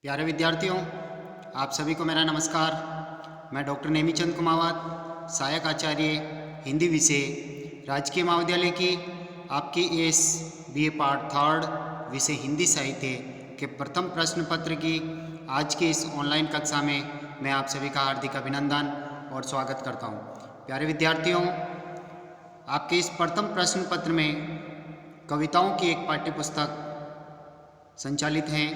प्यारे विद्यार्थियों, आप सभी को मेरा नमस्कार। मैं डॉक्टर नेमीचंद कुमावत, सहायक आचार्य हिंदी विषय, राजकीय महाविद्यालय की आपकी इस बीए पार्ट थर्ड विषय हिंदी साहित्य के प्रथम प्रश्न पत्र की आज की इस ऑनलाइन कक्षा में मैं आप सभी का हार्दिक अभिनंदन और स्वागत करता हूं। प्यारे विद्यार्थियों, आपके इस प्रथम प्रश्न पत्र में कविताओं की एक पाठ्य पुस्तक संचालित है।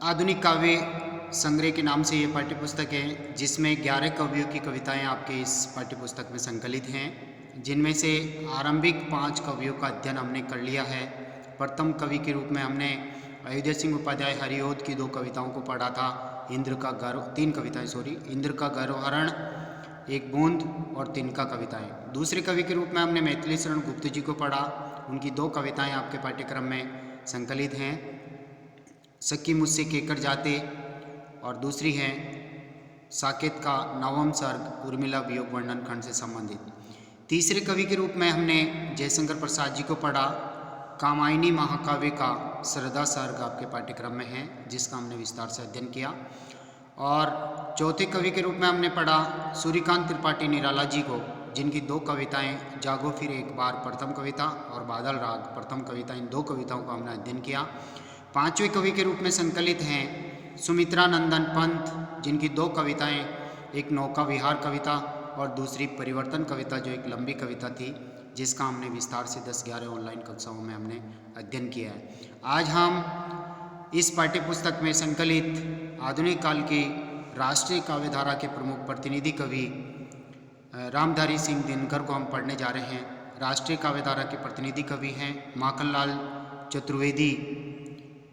आधुनिक काव्य संग्रह के नाम से ये पाठ्य पुस्तक है, जिसमें 11 कवियों की कविताएं आपके इस पाठ्य पुस्तक में संकलित हैं, जिनमें से आरंभिक 5 कवियों का अध्ययन हमने कर लिया है। प्रथम कवि के रूप में हमने अयोध्या सिंह उपाध्याय हरिओद की 2 कविताओं को पढ़ा था। 3 कविताएं इंद्र का गर्वहरण, एक बूंद और तिनका कविताएं। दूसरे कवि के रूप में हमने मैथिली शरण गुप्त जी को पढ़ा। उनकी 2 कविताएं आपके पाठ्यक्रम में संकलित हैं, सखी मुझसे केकर जाते और दूसरी है साकेत का नवम सर्ग उर्मिला वियोग वर्णन खंड से संबंधित। तीसरे कवि के रूप में हमने जयशंकर प्रसाद जी को पढ़ा। कामायनी महाकाव्य का श्रद्धा सर्ग आपके पाठ्यक्रम में है, जिसका हमने विस्तार से अध्ययन किया। और चौथे कवि के रूप में हमने पढ़ा सूर्यकांत त्रिपाठी निराला जी को, जिनकी 2 कविताएं जागो फिर एक बार प्रथम कविता और बादल राग प्रथम कविता, इन 2 कविताओं का हमने अध्ययन किया। 5वें कवि के रूप में संकलित हैं सुमित्रा नंदन पंत, जिनकी 2 कविताएं, एक नौका विहार कविता और दूसरी परिवर्तन कविता, जो एक लंबी कविता थी, जिसका हमने विस्तार से 10-11 ऑनलाइन कक्षाओं में हमने अध्ययन किया है। आज हम इस पाठ्य पुस्तक में संकलित आधुनिक काल की राष्ट्रीय काव्यधारा के प्रमुख प्रतिनिधि कवि रामधारी सिंह दिनकर को हम पढ़ने जा रहे हैं। राष्ट्रीय काव्यधारा के प्रतिनिधि कवि हैं माखनलाल चतुर्वेदी।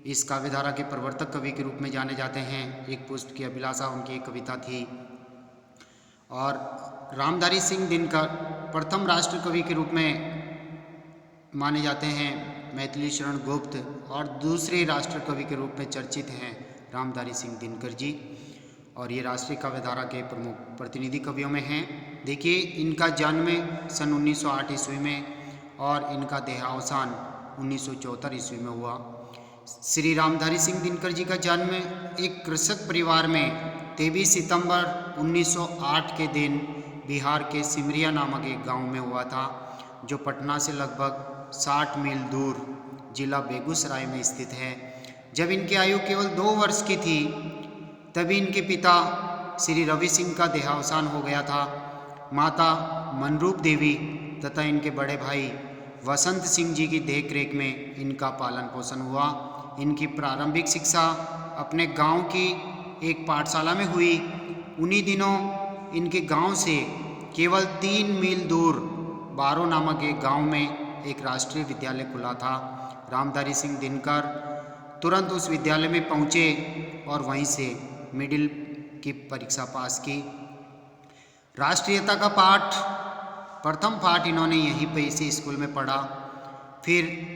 इस काव्यधारा के प्रवर्तक कवि के रूप में जाने जाते हैं। एक पुष्प की अभिलाषा उनकी एक कविता थी। और रामधारी सिंह दिनकर प्रथम राष्ट्र कवि के रूप में माने जाते हैं मैथिली शरण गुप्त, और दूसरे राष्ट्र कवि के रूप में चर्चित हैं रामधारी सिंह दिनकर जी, और ये राष्ट्रीय काव्यधारा के प्रमुख प्रतिनिधि कवियों में हैं। देखिए, इनका जन्म सन 1908 ईस्वी में और इनका देहावसान 1974 ईस्वी में हुआ। श्री रामधारी सिंह दिनकर जी का जन्म एक कृषक परिवार में 23 सितंबर 1908 के दिन बिहार के सिमरिया नामक एक गांव में हुआ था, जो पटना से लगभग 60 मील दूर जिला बेगूसराय में स्थित है। जब इनकी आयु केवल 2 वर्ष की थी, तभी इनके पिता श्री रवि सिंह का देहावसान हो गया था। माता मनरूप देवी तथा इनके बड़े भाई वसंत सिंह जी की देखरेख में इनका पालन पोषण हुआ। इनकी प्रारंभिक शिक्षा अपने गांव की एक पाठशाला में हुई। उन्हीं दिनों इनके गांव से केवल 3 मील दूर बारो नामक एक गांव में एक राष्ट्रीय विद्यालय खुला था। रामधारी सिंह दिनकर तुरंत उस विद्यालय में पहुंचे और वहीं से मिडिल की परीक्षा पास की। राष्ट्रीयता का पाठ, प्रथम पाठ इन्होंने यहीं पे इसी स्कूल में पढ़ा। फिर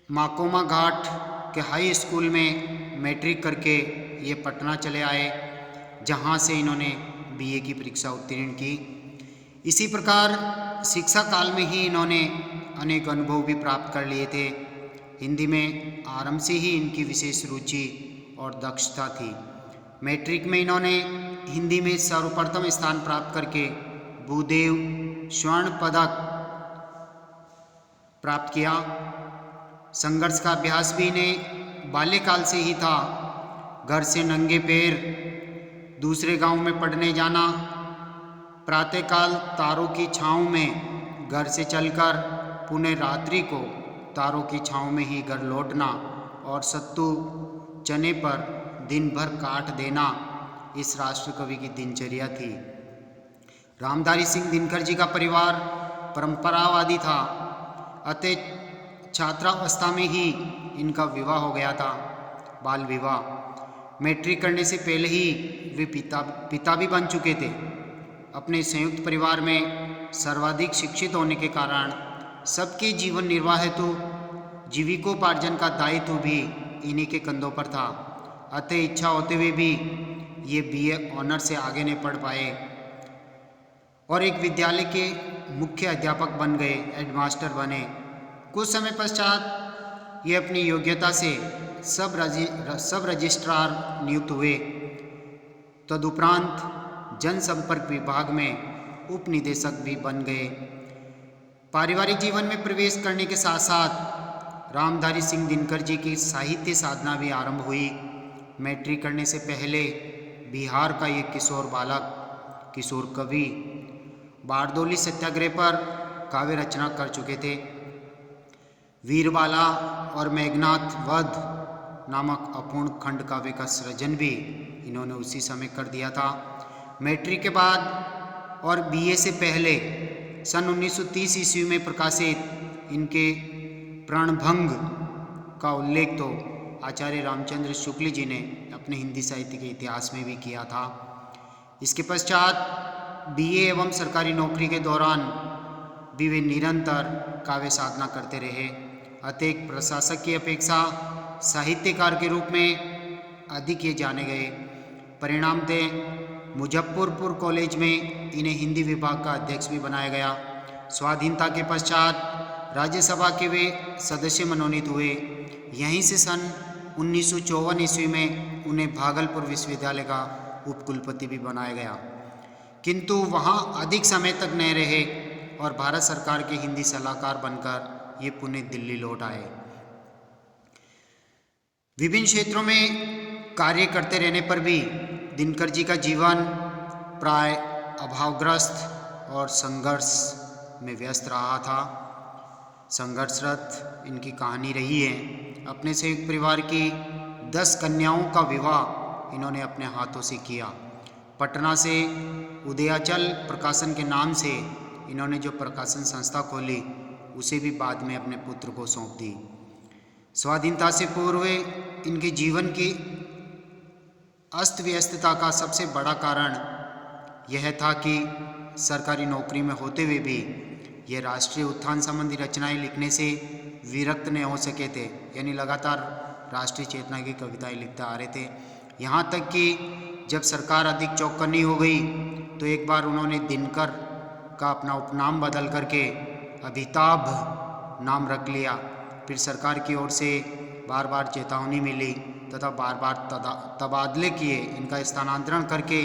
माकोमा घाट के हाई स्कूल में मैट्रिक करके ये पटना चले आए, जहाँ से इन्होंने बीए की परीक्षा उत्तीर्ण की। इसी प्रकार शिक्षा काल में ही इन्होंने अनेक अनुभव भी प्राप्त कर लिए थे। हिंदी में आरंभ से ही इनकी विशेष रुचि और दक्षता थी। मैट्रिक में इन्होंने हिंदी में सर्वप्रथम स्थान प्राप्त करके भूदेव स्वर्ण पदक प्राप्त किया। संघर्ष का अभ्यास भी इन्हें बाल्यकाल से ही था। घर से नंगे पैर दूसरे गांव में पढ़ने जाना, प्रातःकाल तारों की छाँव में घर से चलकर पुनः रात्रि को तारों की छाँव में ही घर लौटना और सत्तू चने पर दिन भर काट देना, इस राष्ट्र कवि की दिनचर्या थी। रामधारी सिंह दिनकर जी का परिवार परंपरावादी था, अतः छात्रावस्था में ही इनका विवाह हो गया था, बाल विवाह। मैट्रिक करने से पहले ही वे पिता भी बन चुके थे। अपने संयुक्त परिवार में सर्वाधिक शिक्षित होने के कारण सबके जीवन निर्वाह हेतु जीविकोपार्जन का दायित्व भी इन्हीं के कंधों पर था। अतः इच्छा होते हुए भी ये बीए ऑनर से आगे नहीं पढ़ पाए और एक विद्यालय के मुख्य अध्यापक बन गए, हेडमास्टर बने। कुछ समय पश्चात ये अपनी योग्यता से सब रजिस्ट्रार नियुक्त हुए। तदुपरांत जनसंपर्क विभाग में उप निदेशक भी बन गए। पारिवारिक जीवन में प्रवेश करने के साथ साथ रामधारी सिंह दिनकर जी की साहित्य साधना भी आरंभ हुई। मैट्रिक करने से पहले बिहार का एक किशोर बालक, किशोर कवि बारदौली सत्याग्रह पर काव्य रचना कर चुके थे। वीरबाला और मेघनाथ वध नामक अपूर्ण खंड काव्य का सृजन भी इन्होंने उसी समय कर दिया था। मैट्रिक के बाद और बीए से पहले सन 1930 ईस्वी में प्रकाशित इनके प्रणभंग का उल्लेख तो आचार्य रामचंद्र शुक्ल जी ने अपने हिंदी साहित्य के इतिहास में भी किया था। इसके पश्चात बीए एवं सरकारी नौकरी के दौरान भी वे निरंतर काव्य साधना करते रहे। अतः एक प्रशासक की अपेक्षा साहित्यकार के रूप में अधिक ये जाने गए। परिणामतः मुजफ्फरपुर कॉलेज में इन्हें हिंदी विभाग का अध्यक्ष भी बनाया गया। स्वाधीनता के पश्चात राज्यसभा के वे सदस्य मनोनीत हुए। यहीं से सन 1954 ईस्वी में उन्हें भागलपुर विश्वविद्यालय का उपकुलपति भी बनाया गया, किंतु वहाँ अधिक समय तक नहीं रहे और भारत सरकार के हिंदी सलाहकार बनकर ये पुणे दिल्ली लौट आए। विभिन्न क्षेत्रों में कार्य करते रहने पर भी दिनकर जी का जीवन प्राय अभावग्रस्त और संघर्ष में व्यस्त रहा था। संघर्षरत इनकी कहानी रही है। अपने संयुक्त परिवार की 10 कन्याओं का विवाह इन्होंने अपने हाथों से किया। पटना से उदयाचल प्रकाशन के नाम से इन्होंने जो प्रकाशन संस्था खोली उसे भी बाद में अपने पुत्र को सौंप दी। स्वाधीनता से पूर्व इनके जीवन की अस्त व्यस्तता का सबसे बड़ा कारण यह था कि सरकारी नौकरी में होते हुए भी ये राष्ट्रीय उत्थान संबंधी रचनाएं लिखने से विरक्त नहीं हो सके थे, यानी लगातार राष्ट्रीय चेतना की कविताएं लिखते आ रहे थे। यहाँ तक कि जब सरकार अधिक चौकन्नी हो गई तो एक बार उन्होंने दिनकर का अपना उपनाम बदल करके अभिताभ नाम रख लिया। फिर सरकार की ओर से बार बार चेतावनी मिली तथा बार बार तबादले किए। इनका स्थानांतरण करके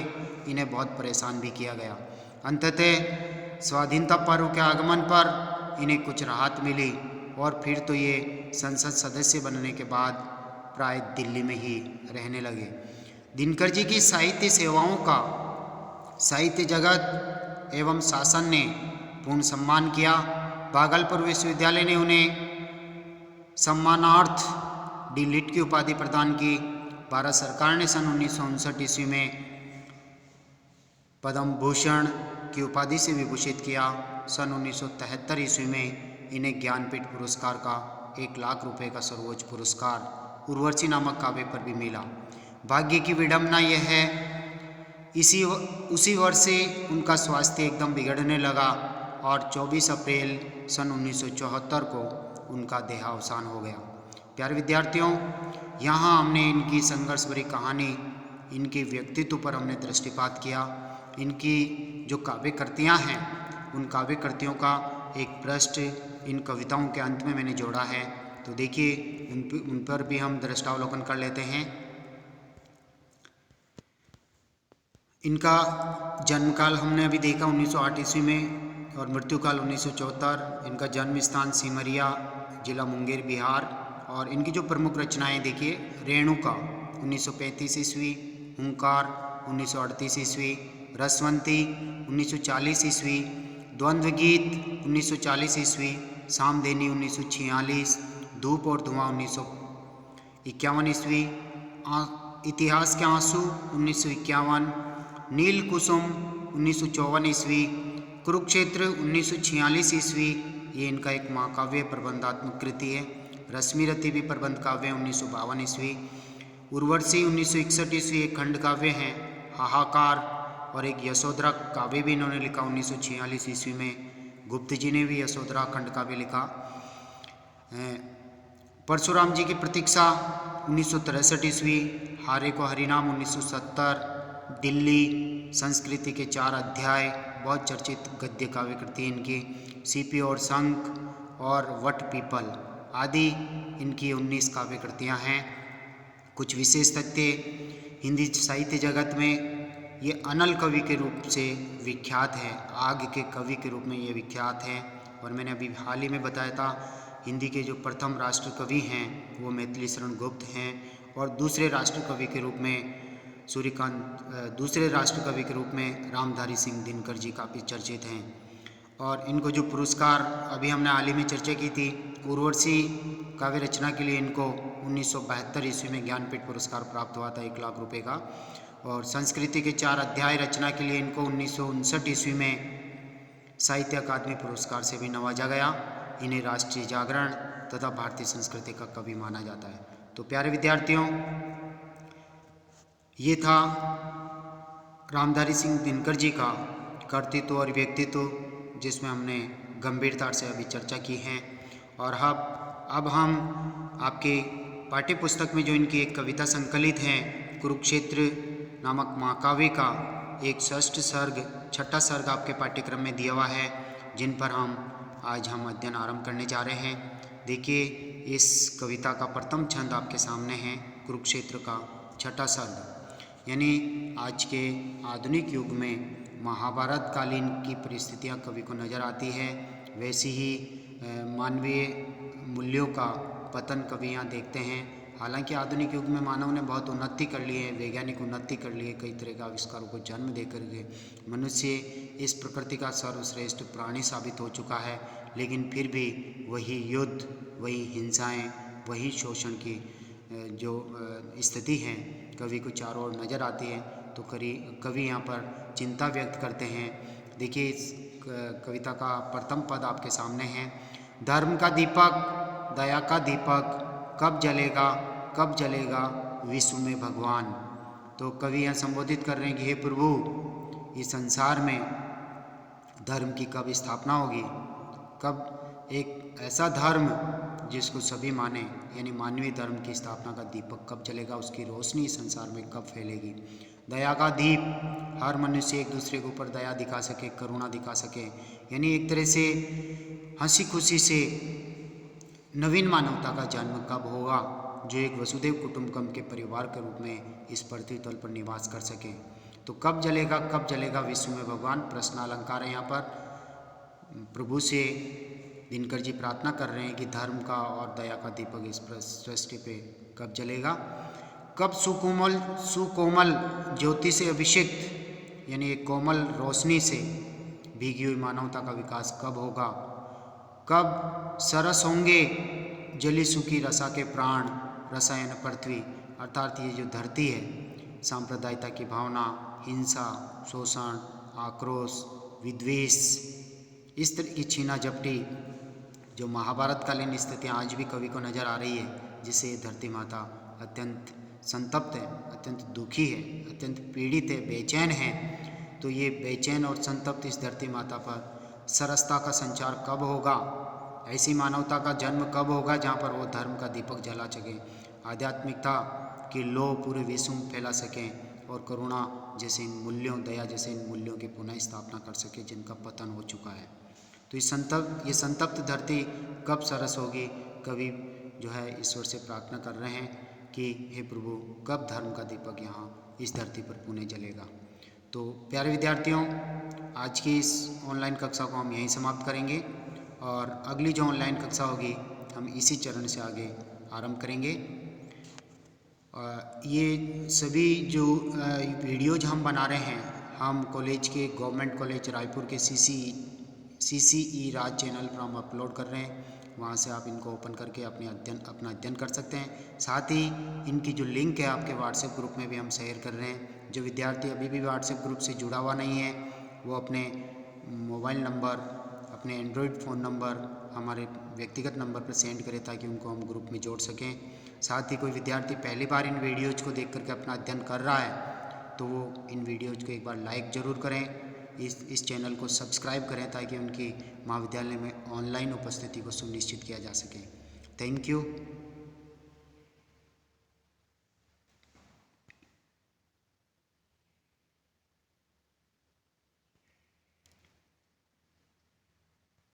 इन्हें बहुत परेशान भी किया गया। अंततः स्वाधीनता पर्व के आगमन पर इन्हें कुछ राहत मिली और फिर तो ये संसद सदस्य बनने के बाद प्राय दिल्ली में ही रहने लगे। दिनकर जी की साहित्य सेवाओं का साहित्य जगत एवं शासन ने पूर्ण सम्मान किया। भागलपुर विश्वविद्यालय ने उन्हें सम्मानार्थ डी.लिट की उपाधि प्रदान की। भारत सरकार ने सन 1959 ईस्वी में पद्म भूषण की उपाधि से विभूषित किया। सन 1973 ईस्वी में इन्हें ज्ञानपीठ पुरस्कार का 1 लाख रुपए का सर्वोच्च पुरस्कार उर्वशी नामक काव्य पर भी मिला। भाग्य की विडंबना यह है, उसी वर्ष से उनका स्वास्थ्य एकदम बिगड़ने लगा और 24 अप्रैल सन 1974 को उनका देहावसान हो गया। प्यारे विद्यार्थियों, यहाँ हमने इनकी संघर्ष भरी कहानी, इनके व्यक्तित्व पर हमने दृष्टिपात किया। इनकी जो काव्य कृतियाँ हैं उन काव्य कृतियों का एक पृष्ठ इन कविताओं के अंत में मैंने जोड़ा है, तो देखिए उन पर भी हम दृष्टावलोकन कर लेते हैं। इनका जन्मकाल हमने अभी देखा 1908 ईस्वी में और मृत्युकाल 1974। इनका जन्म स्थान सिमरिया, जिला मुंगेर, बिहार। और इनकी जो प्रमुख रचनाएं देखिए, रेणुका 1935 ईस्वी, हुंकार 1938 ईस्वी, रसवंती 1940 ईस्वी, द्वंद्व गीत 1940 ईस्वी, सामधेनी 1946, धूप और धुआं 1951 ईस्वी, इतिहास के आंसू 1951, नील कुसुम 1954 ईस्वी, कुरुक्षेत्र 1946 ईस्वी। ये इनका एक महाकाव्य प्रबंधात्मक कृति है। रश्मिरति भी प्रबंध काव्य 1952 ईस्वी। उर्वशी 1961 ईस्वी एक खंड काव्य हैं। हाहाकार और एक यशोधरा काव्य भी इन्होंने लिखा 1946 ईस्वी में। गुप्त जी ने भी यशोधरा खंड काव्य लिखा। परशुराम जी की प्रतीक्षा 1963 ईस्वी, हारे को हरिनाम 1970, दिल्ली, संस्कृति के 4 अध्याय, बहुत चर्चित गद्य काव्य कृति इनकी। सीपी और शंख और वट पीपल आदि इनकी 19 काव्य कृतियाँ हैं। कुछ विशेष तथ्य, हिंदी साहित्य जगत में ये अनल कवि के रूप से विख्यात है, आग के कवि के रूप में ये विख्यात है। और मैंने अभी हाल ही में बताया था, हिंदी के जो प्रथम राष्ट्र कवि हैं वो मैथिली शरण गुप्त हैं, और दूसरे राष्ट्र कवि के रूप में दूसरे राष्ट्र कवि के रूप में रामधारी सिंह दिनकर जी काफ़ी चर्चित हैं। और इनको जो पुरस्कार अभी हमने हाल ही में चर्चा की थी, उर्वशी काव्य रचना के लिए इनको 1972 ईस्वी में ज्ञानपीठ पुरस्कार प्राप्त हुआ था 1 लाख रुपए का। और संस्कृति के 4 अध्याय रचना के लिए इनको 1959 ईस्वी में साहित्य अकादमी पुरस्कार से भी नवाजा गया। इन्हें राष्ट्रीय जागरण तथा भारतीय संस्कृति का कवि माना जाता है। तो प्यारे विद्यार्थियों, ये था रामधारी सिंह दिनकर जी का कर्तृत्व और व्यक्तित्व, जिसमें हमने गंभीरता से अभी चर्चा की है। और अब हम आपके पाठ्य पुस्तक में जो इनकी एक कविता संकलित है, कुरुक्षेत्र नामक महाकाव्य का एक षष्ठ सर्ग, छठा सर्ग आपके पाठ्यक्रम में दिया हुआ है, जिन पर आज हम अध्ययन आरंभ करने जा रहे हैं। देखिए, इस कविता का प्रथम छंद आपके सामने है, कुरुक्षेत्र का छठा सर्ग। यानी आज के आधुनिक युग में महाभारत कालीन की परिस्थितियाँ कवि को नज़र आती है, वैसी ही मानवीय मूल्यों का पतन कवि यहाँ देखते हैं। हालांकि आधुनिक युग में मानव ने बहुत उन्नति कर ली है, वैज्ञानिक उन्नति कर ली है, कई तरह के आविष्कारों को जन्म दे करके मनुष्य इस प्रकृति का सर्वश्रेष्ठ प्राणी साबित हो चुका है। लेकिन फिर भी वही युद्ध, वही हिंसाएं, वही शोषण की जो स्थिति है कवि को चारों ओर नज़र आती है। तो कवि यहाँ पर चिंता व्यक्त करते हैं। देखिए, इस कविता का प्रथम पद आपके सामने है, धर्म का दीपक, दया का दीपक, कब जलेगा विश्व में भगवान। तो कवि यहाँ संबोधित कर रहे हैं कि हे प्रभु, इस संसार में धर्म की कब स्थापना होगी, कब एक ऐसा धर्म जिसको सभी माने, यानी मानवीय धर्म की स्थापना का दीपक कब जलेगा, उसकी रोशनी संसार में कब फैलेगी। दया का दीप, हर मनुष्य एक दूसरे के ऊपर दया दिखा सके, करुणा दिखा सके, यानी एक तरह से हंसी खुशी से नवीन मानवता का जन्म कब होगा, जो एक वसुधैव कुटुंबकम के परिवार के रूप में इस पृथ्वी तल पर निवास कर सके। तो कब जलेगा विश्व में भगवान, प्रश्न अलंकार है। यहाँ पर प्रभु से दिनकर जी प्रार्थना कर रहे हैं कि धर्म का और दया का दीपक इस सृष्टि पे कब जलेगा, कब सुकोमल ज्योति से अभिषेक, यानी एक कोमल रोशनी से भीगी हुई मानवता का विकास कब होगा, कब सरस होंगे जली सुखी रसा के प्राण, रसायन पृथ्वी, अर्थात ये जो धरती है, सांप्रदायिकता की भावना, हिंसा, शोषण, आक्रोश, विद्वेष, इस तरह की छीना झपटी जो महाभारत कालीन स्थितियाँ आज भी कवि को नज़र आ रही है, जिससे ये धरती माता अत्यंत संतप्त है, अत्यंत दुखी है, अत्यंत पीड़ित है, बेचैन है। तो ये बेचैन और संतप्त इस धरती माता पर सरसता का संचार कब होगा, ऐसी मानवता का जन्म कब होगा जहाँ पर वो धर्म का दीपक जला सके, आध्यात्मिकता की लौ पूरे विश्व में फैला सकें, और करुणा जैसे इन मूल्यों, दया जैसे इन मूल्यों की पुनः स्थापना कर सके जिनका पतन हो चुका है। तो ये संतप्त धरती कब सरस होगी, कवि जो है ईश्वर से प्रार्थना कर रहे हैं कि हे प्रभु, कब धर्म का दीपक यहाँ इस धरती पर पुनः जलेगा। तो प्यारे विद्यार्थियों, आज की इस ऑनलाइन कक्षा को हम यहीं समाप्त करेंगे, और अगली जो ऑनलाइन कक्षा होगी हम इसी चरण से आगे आरंभ करेंगे। ये सभी जो वीडियोज हम बना रहे हैं, हम कॉलेज के गवर्नमेंट कॉलेज रायपुर के CCE राज चैनल पर हम अपलोड कर रहे हैं। वहाँ से आप इनको ओपन करके अपना अध्ययन कर सकते हैं। साथ ही इनकी जो लिंक है आपके व्हाट्सएप ग्रुप में भी हम शेयर कर रहे हैं। जो विद्यार्थी अभी भी व्हाट्सएप ग्रुप से जुड़ा हुआ नहीं है, वो अपने मोबाइल नंबर, अपने एंड्रॉयड फ़ोन नंबर हमारे व्यक्तिगत नंबर पर सेंड करें, ताकि उनको हम ग्रुप में जोड़ सकें। साथ ही कोई विद्यार्थी पहली बार इन वीडियोज़ को देख करके अपना अध्ययन कर रहा है, तो वो इन वीडियोज़ को एक बार लाइक ज़रूर करें, इस चैनल को सब्सक्राइब करें, ताकि उनकी महाविद्यालय में ऑनलाइन उपस्थिति को सुनिश्चित किया जा सके। Thank you.